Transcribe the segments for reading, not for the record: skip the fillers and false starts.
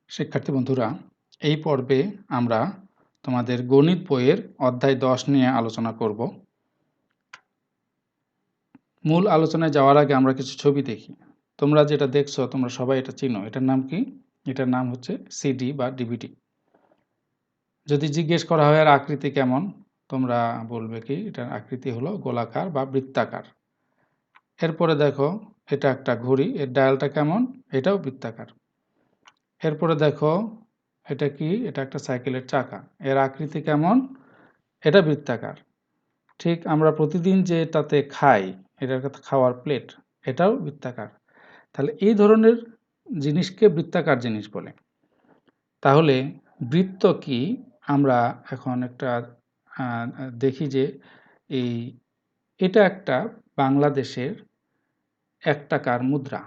শিক্ষার্থী বন্ধুরা, এই পর্বে আমরা তোমাদের গণিত বইয়ের অধ্যায় 10 নিয়ে আলোচনা করব। মূল আলোচনায় যাওয়ার আগে আমরা কিছু ছবি দেখি। তোমরা যেটা দেখছো তোমরা সবাই এটা চিনো। এটার নাম কি? এটার নাম হচ্ছে সিডি বা ডিভিডি। যদি জিজ্ঞেস করা হয় এর আকৃতি কেমন, তোমরা বলবে কি এটার আকৃতি হলো গোলাকার বা বৃত্তাকার। এরপরে দেখো এটা একটা ঘড়ি, এর ডায়ালটা কেমন? এটাও বৃত্তাকার। এরপরে দেখো এটা কি? এটা একটা সাইকেলের চাকা, এর আকৃতি কেমন? এটা বৃত্তাকার। ঠিক আমরা প্রতিদিন যেটাতে খাই, এটা একটা খাওয়ার প্লেট, এটাও বৃত্তাকার। তাহলে এই ধরনের জিনিসকে বৃত্তাকার জিনিস বলে। তাহলে বৃত্ত কি? আমরা এখন একটা দেখি যে এই এটা একটা বাংলাদেশের 1 টাকার মুদ্রা।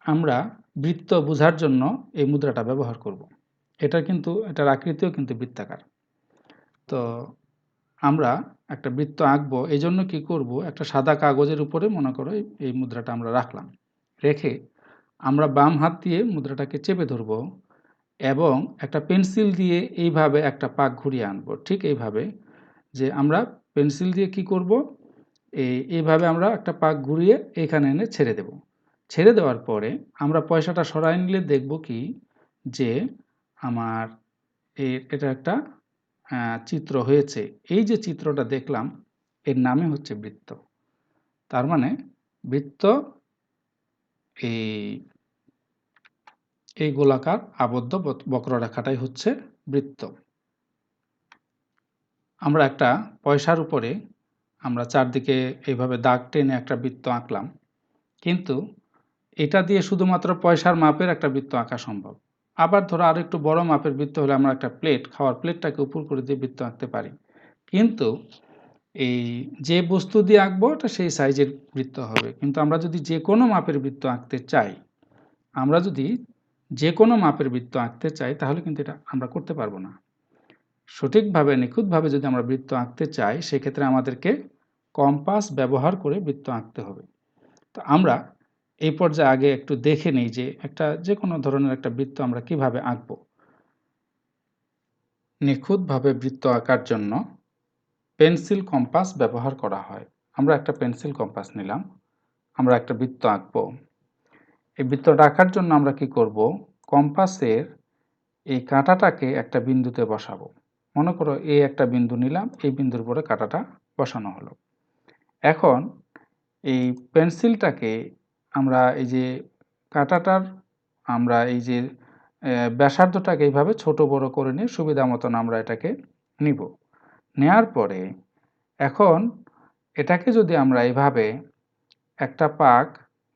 আমরা বৃত্ত বোঝার জন্য এই মুদ্রাটা ব্যবহার করব। এটার আকৃতিও কিন্তু বৃত্তাকার। তো আমরা একটা বৃত্ত আঁকবো, এই জন্য কী করব, একটা সাদা কাগজের উপরে মনে করো এই মুদ্রাটা আমরা রাখলাম। রেখে আমরা বাম হাত দিয়ে মুদ্রাটাকে চেপে ধরব এবং একটা পেন্সিল দিয়ে এইভাবে একটা পাক ঘুরিয়ে আনবো। ঠিক এইভাবে যে আমরা পেন্সিল দিয়ে কি করব, এইভাবে আমরা একটা পাক ঘুরিয়ে এখানে এনে ছেড়ে দেব। ছেড়ে দেওয়ার পরে আমরা পয়সাটা সরাই নিলে দেখব কি যে আমার এটা একটা চিত্র হয়েছে। এই যে চিত্রটা দেখলাম এর নামই হচ্ছে বৃত্ত। তার মানে বৃত্ত এই গোলাকার আবদ্ধ বক্ররেখাটাই হচ্ছে বৃত্ত। আমরা একটা পয়সার উপরে আমরা চারদিকে এইভাবে দাগ টেনে একটা বৃত্ত আঁকলাম, কিন্তু এটা দিয়ে শুধুমাত্র পয়সার মাপের একটা বৃত্ত আঁকা সম্ভব। আবার ধরো আরো একটু বড় মাপের বৃত্ত হলে আমরা একটা প্লেট, খাওয়ার প্লেটটাকে উপর করে দিয়ে বৃত্ত আঁকতে পারি। কিন্তু এই যে বস্তু দিয়ে আঁকবো এটা সেই সাইজের বৃত্ত হবে। কিন্তু আমরা যদি যে কোনো মাপের বৃত্ত আঁকতে চাই, তাহলে কিন্তু এটা আমরা করতে পারবো না। সঠিকভাবে নিখুঁতভাবে যদি আমরা বৃত্ত আঁকতে চাই, সেক্ষেত্রে আমাদেরকে কম্পাস ব্যবহার করে বৃত্ত আঁকতে হবে। তো আমরা এই পর্যায়ে আগে একটু দেখে নিই যে যে কোনো ধরনের একটা বৃত্ত আমরা কিভাবে আঁকবো। নিখুঁতভাবে বৃত্ত আঁকার জন্য পেন্সিল কম্পাস ব্যবহার করা হয়। আমরা একটা পেন্সিল কম্পাস নিলাম, আমরা একটা বৃত্ত আঁকবো। এই বৃত্তটা আঁকার জন্য আমরা কি করব, কম্পাসের এই কাঁটাটাকে একটা বিন্দুতে বসাবো। মনে করো এই একটা বিন্দু নিলাম, এই বিন্দুর উপরে কাঁটাটা বসানো হলো। এখন এই পেন্সিলটাকে আমরা এই যে কাঁটাটার আমরা এই যে ব্যাসার্ধটাকে এইভাবে ছোট বড় করে নিয়ে সুবিধা মতন আমরা এটাকে নিব। নেয়ার পরে এখন এটাকে যদি আমরা এইভাবে একটা পাক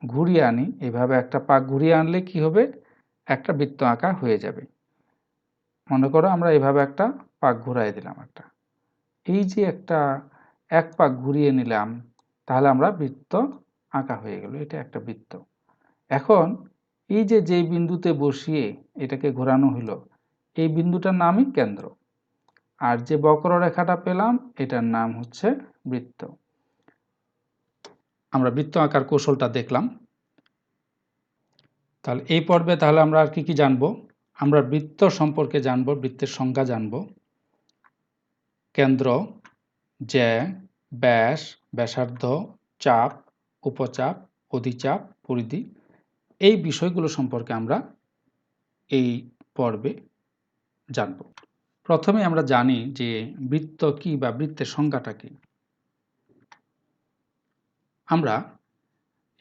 ঘুরিয়ে আনি, এইভাবে একটা পাক ঘুরিয়ে আনলে কি হবে, একটা বৃত্ত আঁকা হয়ে যাবে। মনে করো আমরা এইভাবে একটা পাক ঘুরাই দিলাম। এই যে এক পাক ঘুরিয়ে নিলাম, তাহলে আমরা বৃত্ত আঁকা হয়ে গেল। এটা একটা বৃত্ত। এখন এই যে যেই বিন্দুতে বসিয়ে এটাকে ঘোরানো হলো, এই বিন্দুটার নামই কেন্দ্র। আর যে বক্ররেখাটা পেলাম এটার নাম হচ্ছে বৃত্ত। আমরা বৃত্ত আঁকার কৌশলটা দেখলাম। তাহলে এই পর্বে আমরা আর কি জানবো? আমরা বৃত্ত সম্পর্কে জানবো, বৃত্তের সংজ্ঞা জানবো। কেন্দ্র, জ্যা, ব্যাস, ব্যাসার্ধ, চাপ, উপচাপ, অধিচাপ, পরিধি, এই বিষয়গুলো সম্পর্কে আমরা এই পর্বে জানব। প্রথমে আমরা জানি যে বৃত্ত কি বা বৃত্তের সংজ্ঞাটা কি। আমরা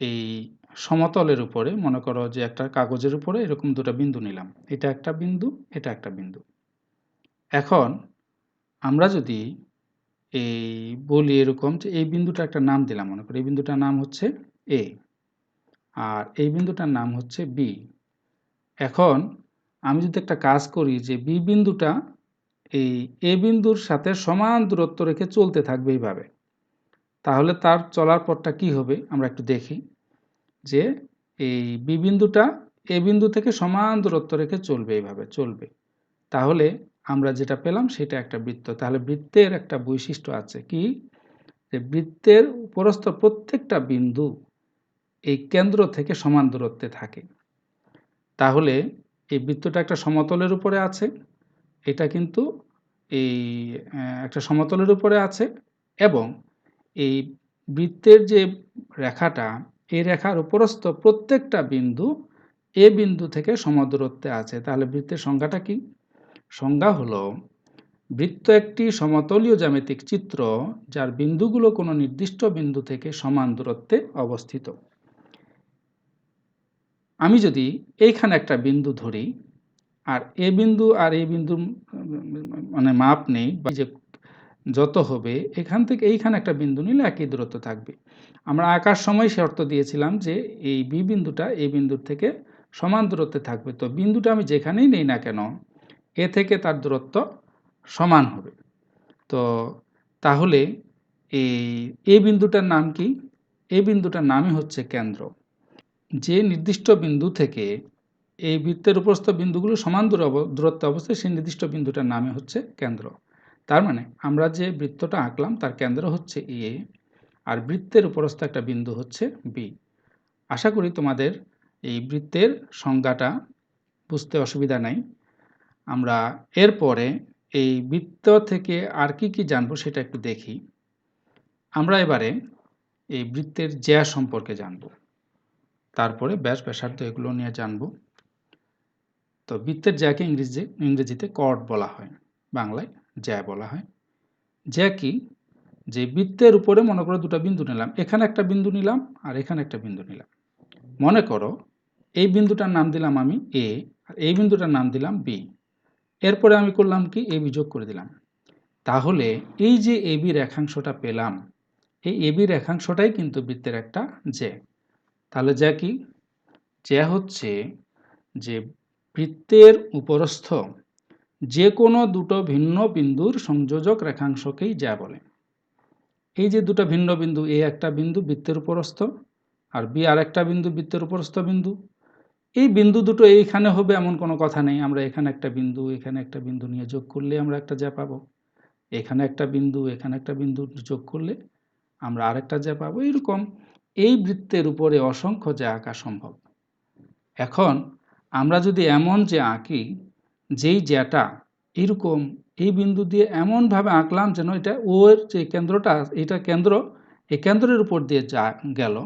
এই সমতলের উপরে মনে করো যে একটা কাগজের উপরে এরকম দুটো বিন্দু নিলাম, এটা একটা বিন্দু, এটা একটা বিন্দু। এখন আমরা যদি এই বলি এরকম যে এই বিন্দুটা একটা নাম দিলাম, মনে করি এই বিন্দুটার নাম হচ্ছে এ আর এই বিন্দুটার নাম হচ্ছে বি। এখন আমি যদি একটা কাজ করি যে বি বিন্দুটা এই এ বিন্দুর সাথে সমান দূরত্ব রেখে চলতে থাকবে এইভাবে, তাহলে তার চলার পথটা কি হবে আমরা একটু দেখি। যে এই বি বিন্দুটা এ বিন্দু থেকে সমান দূরত্ব রেখে চলবে, এইভাবে চলবে। তাহলে আমরা যেটা পেলাম সেটা একটা বৃত্ত। তাহলে বৃত্তের একটা বৈশিষ্ট্য আছে কি, যে বৃত্তের উপরস্থ প্রত্যেকটা বিন্দু এই কেন্দ্র থেকে সমান দূরত্বে থাকে। তাহলে এই বৃত্তটা একটা সমতলের উপরে আছে, এটা কিন্তু এই একটা সমতলের উপরে আছে, এবং এই বৃত্তের যে রেখাটা, এই রেখার উপরস্থ প্রত্যেকটা বিন্দু এ বিন্দু থেকে সমদূরত্বে আছে। তাহলে বৃত্তের সংজ্ঞাটা কি? সংজ্ঞা হলো, বৃত্ত একটি সমতলীয় জ্যামিতিক চিত্র যার বিন্দুগুলো কোনো নির্দিষ্ট বিন্দু থেকে সমান দূরত্বে অবস্থিত। আমি যদি এইখানে একটা বিন্দু ধরি, আর এ বিন্দু আর এই বিন্দু মানে মাপ নেই, যে যত হবে এখান থেকে এইখানে একটা বিন্দু নিলে একই দূরত্ব থাকবে। আমরা আঁকার সময় শর্ত দিয়েছিলাম যে এই বি বিন্দুটা এই বিন্দুর থেকে সমান দূরত্বে থাকবে। তো বিন্দুটা আমি যেখানেই নেই না কেন, এ থেকে তার দূরত্ব সমান হবে। তো তাহলে এই বিন্দুটার নাম কি? এই বিন্দুটার নামই হচ্ছে কেন্দ্র। যে নির্দিষ্ট বিন্দু থেকে এই বৃত্তের উপরস্থ বিন্দুগুলো সমান দূরত্বে অবস্থায়, সেই নির্দিষ্ট বিন্দুটার নামই হচ্ছে কেন্দ্র। তার মানে আমরা যে বৃত্তটা আঁকলাম তার কেন্দ্র হচ্ছে এ, আর বৃত্তের উপরস্থ একটা বিন্দু হচ্ছে বি। আশা করি তোমাদের এই বৃত্তের সংজ্ঞাটা বুঝতে অসুবিধা নাই। আমরা এরপরে এই বৃত্ত থেকে আর কি কি জানবো সেটা একটু দেখি। আমরা এবারে এই বৃত্তের জ্যা সম্পর্কে জানব, তারপরে ব্যাস ব্যাসার্ধ এগুলো নিয়ে জানব। তো বৃত্তের জ্যাকে ইংরেজিতে কর্ড বলা হয়, বাংলায় জ্যা বলা হয়। জ্যা কি? যে বৃত্তের উপরে মনে করো দুটো বিন্দু নিলাম, এখানে একটা বিন্দু নিলাম আর এখানে একটা বিন্দু নিলাম। মনে করো এই বিন্দুটার নাম দিলাম আমি এ, আর এই বিন্দুটার নাম দিলাম বি। এরপরে আমি করলাম কি, এ বি যোগ করে দিলাম। তাহলে এই যে এ বি রেখাংশটা পেলাম, এই এ বি রেখাংশটাই কিন্তু বৃত্তের একটা জ্যা। তাহলে জ্যা কি? জ্যা হচ্ছে যে বৃত্তের উপরস্থ যে কোনো দুটো ভিন্ন বিন্দুর সংযোজক রেখাংশকেই জ্যা বলে। এই যে দুটো ভিন্ন বিন্দু, এ একটা বিন্দু বৃত্তের উপরস্থ, আর বি আর একটা বিন্দু বৃত্তের উপরস্থ বিন্দু। এই বিন্দু দুটো এইখানে হবে এমন কোনো কথা নেই। আমরা এখানে একটা বিন্দু এখানে একটা বিন্দু নিয়ে যোগ করলে আমরা একটা জ্যা পাবো, এখানে একটা বিন্দু এখানে একটা বিন্দু যোগ করলে আমরা আরেকটা জ্যা পাবো। এরকম এই বৃত্তের উপরে অসংখ্য জ্যা আঁকা সম্ভব। এখন আমরা যদি এমন যে আঁকি, যেই জ্যাটা এরকম এই বিন্দু দিয়ে এমনভাবে আঁকলাম যেন এটা ওর যে কেন্দ্রটা, এটা কেন্দ্র, এই কেন্দ্রের উপর দিয়ে যা গেল,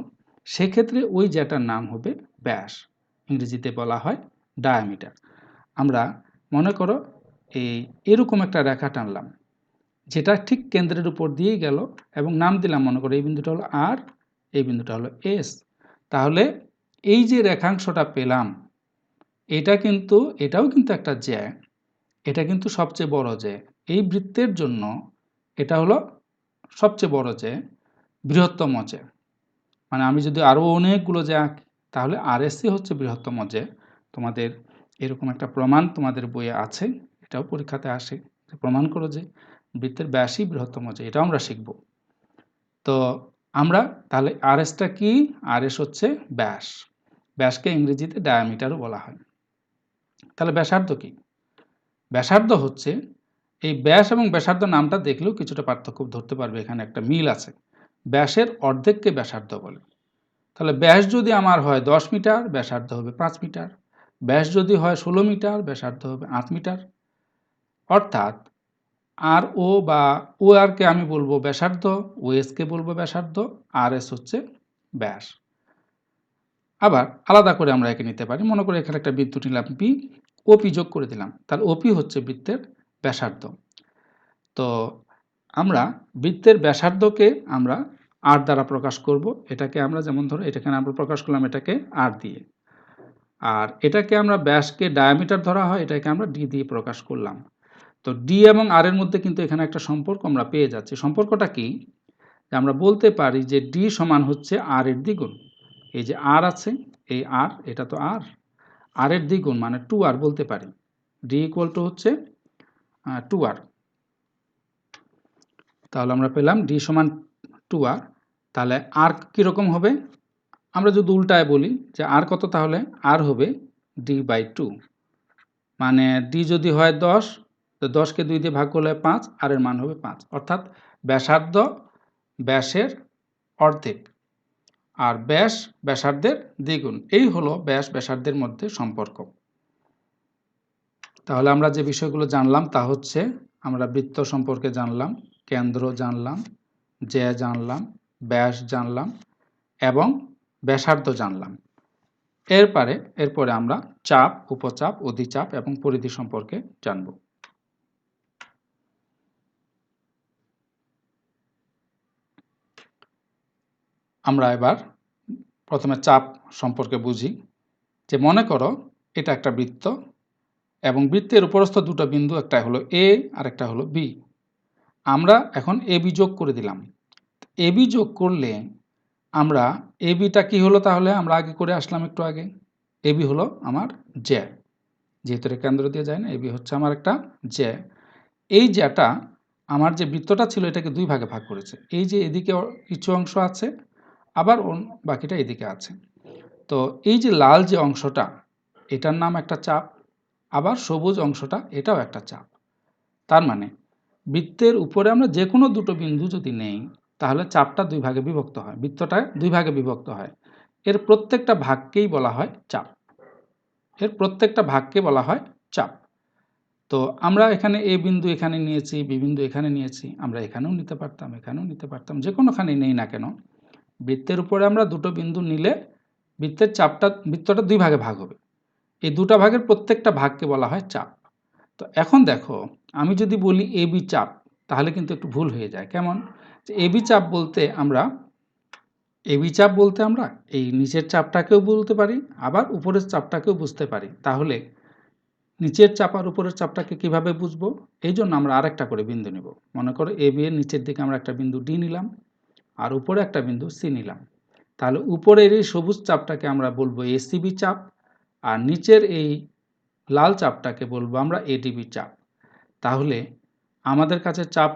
সেক্ষেত্রে ওই জ্যাটার নাম হবে ব্যাস। ইংরেজিতে বলা হয় ডায়ামিটার। আমরা মনে করো এরকম একটা রেখা টানলাম, যেটা ঠিক কেন্দ্রের উপর দিয়েই গেল, এবং নাম দিলাম মনে করো এই বিন্দুটা হলো আর, এই বিন্দুটা হলো এস। তাহলে এই যে রেখাংশটা পেলাম, এটাও কিন্তু একটা জ্যা। এটা কিন্তু সবচেয়ে বড় জ্যা। এই বৃত্তের জন্য এটা হলো সবচেয়ে বড় জ্যা, বৃহত্তম জ্যা। মানে আমি যদি আরও অনেকগুলো জ্যা আঁকি, তাহলে আরএসই হচ্ছে বৃহত্তম জ্যা। তোমাদের এরকম একটা প্রমাণ তোমাদের বইয়ে আছে, এটাও পরীক্ষাতে আসে, প্রমাণ করো যে বৃত্তের ব্যাসই বৃহত্তম জ্যা। এটাও আমরা শিখব। তো আমরা তাহলে আরএসটা কি? আরএস হচ্ছে ব্যাস। ব্যাসকে ইংরেজিতে ডায়ামিটারও বলা হয়। তাহলে ব্যাসার্ধ কি? ব্যাসার্ধ হচ্ছে, এই ব্যাস এবং ব্যাসার্ধ নামটা দেখলেও কিছুটা পার্থক্য ধরতে পারবে, এখানে একটা মিল আছে। ব্যাসের অর্ধেককে ব্যাসার্ধ বলে। তাহলে ব্যাস যদি আমার হয় 10 মিটার, ব্যাসার্ধ হবে 5 মিটার। ব্যাস যদি হয় 16 মিটার, ব্যাসার্ধ হবে 8 মিটার। অর্থাৎ আর ও বা ও আরকে আমি বলবো ব্যাসার্ধ, ও এসকে বলবো ব্যাসার্ধ, আর এস হচ্ছে ব্যাস। আবার আলাদা করে আমরা একে নিতে পারি। মনে করি এখানে একটা বৃত্ত নিলাম পি, ওপি যোগ করে দিলাম, তাহলে ওপি হচ্ছে বৃত্তের ব্যাসার্ধ। তো আমরা বৃত্তের ব্যাসার্ধকে আমরা আর দ্বারা প্রকাশ করব। এটাকে আমরা যেমন ধরো এটাকে আমরা প্রকাশ করলাম এটাকে আর দিয়ে, আর এটাকে আমরা ব্যাসকে ডায়ামিটার ধরা হয়, এটাকে আমরা ডি দিয়ে প্রকাশ করলাম। তো ডি এবং আর এর মধ্যে কিন্তু এখানে একটা সম্পর্ক আমরা পেয়ে যাচ্ছি। সম্পর্কটা কি? আমরা বলতে পারি যে ডি সমান হচ্ছে আর এর দ্বিগুণ। এই যে আর আছে, এই আর, এটা তো আর, আর এর দ্বিগুণ মানে 2r বলতে পারি। ডি ইকুয়াল টু হচ্ছে 2r। তাহলে আমরা পেলাম ডি সমান 2r। তাহলে আর কীরকম হবে? আমরা যদি উল্টায় বলি যে আর কত, তাহলে আর হবে d/2। মানে ডি যদি হয় 10, তো 10কে 2 দিয়ে ভাগ করলে 5, আর এর মান হবে 5। অর্থাৎ ব্যাসার্ধ ব্যাসের অর্ধেক। আর ব্যাস ব্যাসার্ধের দ্বিগুণ। এই হলো ব্যাস ব্যাসার্ধের মধ্যে সম্পর্ক। তাহলে আমরা যে বিষয়গুলো জানলাম তা হচ্ছে আমরা বৃত্ত সম্পর্কে জানলাম, কেন্দ্র জানলাম, জ্যা জানলাম, ব্যাস জানলাম এবং ব্যাসার্ধ জানলাম। এরপরে আমরা চাপ, উপচাপ, অধিচাপ এবং পরিধি সম্পর্কে জানব। আমরা এবার প্রথমে চাপ সম্পর্কে বুঝি। যে মনে করো এটা একটা বৃত্ত এবং বৃত্তের উপরস্থ দুটো বিন্দু, একটা হলো এ আর একটা হলো বি। আমরা এখন এবি যোগ করে দিলাম। এবি যোগ করলে আমরা এবিটা কি হলো, তাহলে আমরা আগে করে আসলাম একটু আগে, এবি হলো আমার জ্যা, যেহেতু এটা কেন্দ্র দিয়ে যায় না, এবি হচ্ছে আমার একটা জ্যা। এই জ্যাটা আমার যে বৃত্তটা ছিল এটাকে দুই ভাগে ভাগ করেছে। এই যে এদিকে কিছু অংশ আছে, আবার বাকিটা এদিকে আছে। তো এই যে লাল যে অংশটা, এটার নাম একটা চাপ, আবার সবুজ অংশটা এটাও একটা চাপ। তার মানে বৃত্তের উপরে আমরা যে কোনো দুটো বিন্দু যদি নেই তাহলে চাপটা দুই ভাগে বিভক্ত হয়, বৃত্তটা দুই ভাগে বিভক্ত হয়। এর প্রত্যেকটা ভাগকেই বলা হয় চাপ, এর প্রত্যেকটা ভাগকে বলা হয় চাপ। তো আমরা এখানে এ বিন্দু এখানে নিয়েছি, বি বিন্দু এখানে নিয়েছি, আমরা এখানেও নিতে পারতাম, এখানেও নিতে পারতাম, যে কোনোখানেই নেই না কেন, বৃত্তের উপরে আমরা দুটো বিন্দু নিলে বৃত্তটা দুই ভাগে ভাগ হবে। এই দুটো ভাগের প্রত্যেকটা ভাগকে বলা হয় চাপ। তো এখন দেখো, আমি যদি বলি এবি চাপ তাহলে কিন্তু একটু ভুল হয়ে যায়। কেমন? যে এবি চাপ বলতে আমরা এই নিচের চাপটাকেও বলতে পারি, আবার উপরের চাপটাকেও বুঝতে পারি। তাহলে নিচের চাপ আর উপরের চাপটাকে কিভাবে বুঝবো? এই জন্য আমরা আরেকটা করে বিন্দু নিব। মনে করো এবি এর নিচের দিকে আমরা একটা বিন্দু ডি নিলাম আর উপরে একটা বিন্দু সি নিলাম। তাহলে উপরের এই সবুজ চাপটাকে আমরা বলবো এসিবি চাপ, আর নিচের এই লাল চাপটাকে বলবো আমরা এডিবি চাপ। তাহলে আমাদের কাছে চাপ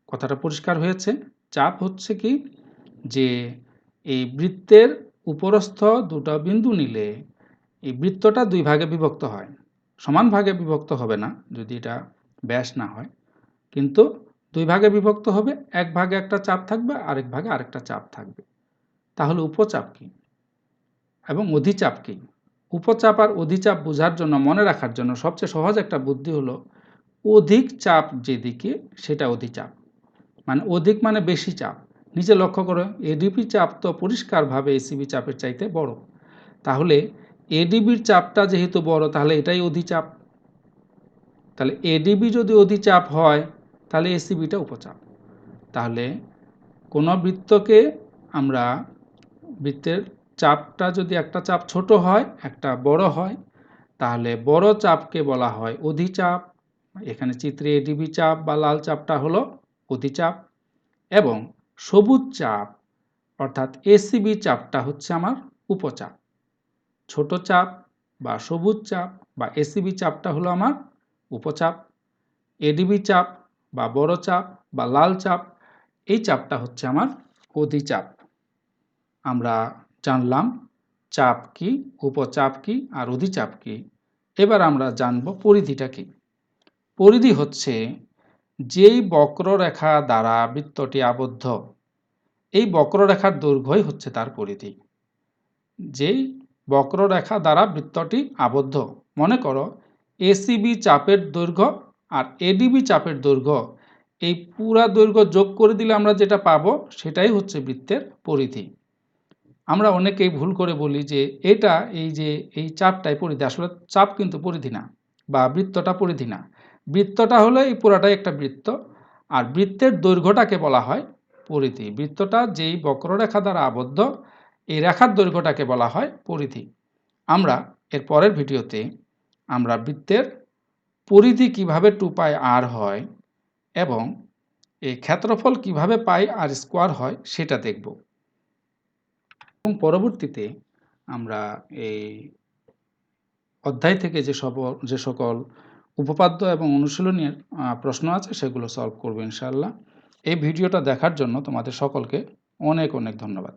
কথাটা পরিষ্কার হয়েছে। চাপ হচ্ছে কি, যে এই বৃত্তের উপরস্থ দুটো বিন্দু নিলে এই বৃত্তটা দুই ভাগে বিভক্ত হয়। সমান ভাগে বিভক্ত হবে না যদি এটা ব্যাস না হয়, কিন্তু দুই ভাগে বিভক্ত হবে, এক ভাগে একটা চাপ থাকবে, আরেক ভাগে আরেকটা চাপ থাকবে। তাহলে উপচাপ কি এবং অধিচাপ কি? উপচাপ আর অধিচাপ বোঝার জন্য, মনে রাখার জন্য সবচেয়ে সহজ একটা বুদ্ধি হলো অধিক চাপ যেদিকে সেটা অধিচাপ, মানে অধিক মানে বেশি চাপ। নিচে লক্ষ্য করো, এডিবি চাপ তো পরিষ্কারভাবে এসিবি চাপের চাইতে বড়। তাহলে এডিবির চাপটা যেহেতু বড় তাহলে এটাই অধিচাপ। তাহলে এডিবি যদি অধিচাপ হয় তাহলে এসিবিটা উপচাপ। তাহলে কোনো বৃত্তকে আমরা, বৃত্তের চাপটা যদি একটা চাপ ছোট হয় একটা বড় হয়, তাহলে বড় চাপকে বলা হয় অধিচাপ। এখানে চিত্রে এডিবি চাপ বা লাল চাপটা হলো অধিচাপ, এবং সবুজ চাপ অর্থাৎ এসিবি চাপটা হচ্ছে আমার উপচাপ। ছোট চাপ বা সবুজ চাপ বা এসিবি চাপটা হলো আমার উপচাপ। এডিবি চাপ বা বড় চাপ বা লাল চাপ, এই চাপটা হচ্ছে আমার অধিচাপ। আমরা জানলাম চাপ কি, উপচাপ কি আর অধিচাপ কি। এবার আমরা জানব পরিধিটা কি। পরিধি হচ্ছে যেই বক্ররেখা দ্বারা বৃত্তটি আবদ্ধ, এই বক্ররেখার দৈর্ঘ্যই হচ্ছে তার পরিধি। যেই বক্ররেখা দ্বারা বৃত্তটি আবদ্ধ, মনে করো এসিবি চাপের দৈর্ঘ্য আর এডিবি চাপের দৈর্ঘ্য, এই পুরা দৈর্ঘ্য যোগ করে দিলে আমরা যেটা পাবো সেটাই হচ্ছে বৃত্তের পরিধি। আমরা অনেকেই ভুল করে বলি যে এই চাপটাই পরিধি। আসলে চাপ কিন্তু পরিধি না, বা বৃত্তটা পরিধি না। বৃত্তটা হলো এই পুরাটাই একটা বৃত্ত, আর বৃত্তের দৈর্ঘ্যটাকে বলা হয় পরিধি। বৃত্তটা যেই বক্ররেখা দ্বারা আবদ্ধ, এই রেখার দৈর্ঘ্যটাকে বলা হয় পরিধি। আমরা এর পরের ভিডিওতে আমরা বৃত্তের পরিধি কিভাবে 2πr হয় এবং এই ক্ষেত্রফল কিভাবে πr² হয় সেটা দেখব। এবং পরবর্তীতে আমরা এই অধ্যায় থেকে যে সকল উপপাদ্য এবং অনুশীলনীর প্রশ্ন আছে সেগুলো সলভ করব ইনশাআল্লাহ। এই ভিডিওটা দেখার জন্য তোমাদের সকলকে অনেক অনেক ধন্যবাদ।